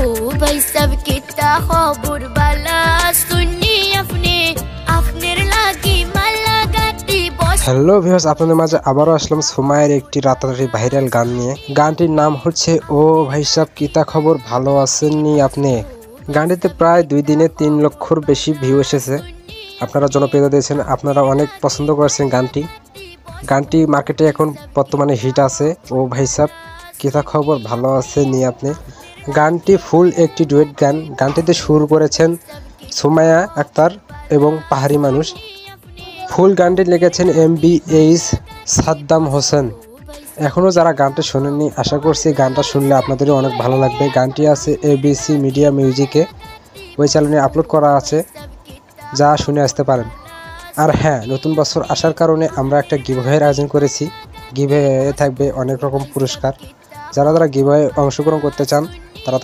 भाई सब कितना खबर बाला सुनी अपने लागी माला गाती बस। হ্যালো ভিউয়ার্স, আপনাদের মাঝে আবারও আসলাম সুমাইয়ের একটি রাতারাতি ভাইরাল গান নিয়ে। গানটির নাম হচ্ছে ও ভাই সাব কিতা খবর, ভালো আছেননি আপনি। গানটিতে প্রায় 2 দিনে 3 লক্ষর বেশি ভিউ এসেছে। আপনারা জনপ্রিয়তা দিয়েছেন, আপনারা অনেক পছন্দ করেছেন গানটি মার্কেটে এখন বর্তমানে হিট আছে। ও ভাই সাব কিতা খবর, ভালো আছেননি আপনি। গানটি ফুল একটি ডুয়েট গান। গানটিতে সুর করেছেন সুমাইয়া আক্তার এবং পাহাড়ি মানুষ। ফুল গানটি লিখেছেন MBH সাদ্দাম হোসেন। এখনও যারা গানটা শোনেননি, আশা করছি গানটা শুনলে আপনাদেরও অনেক ভালো লাগবে। গানটি আছে ABC মিডিয়া মিউজিকে, ওই চ্যানেলে আপলোড করা আছে, যা শুনে আসতে পারেন। আর হ্যাঁ, নতুন বছর আসার কারণে আমরা একটা গিভঅ্যাওয়ের আয়োজন করেছি। গিভঅ্যাওয়ে থাকবে অনেক রকম পুরস্কার। যারা গিভঅ্যাওয়ে অংশগ্রহণ করতে চান তারা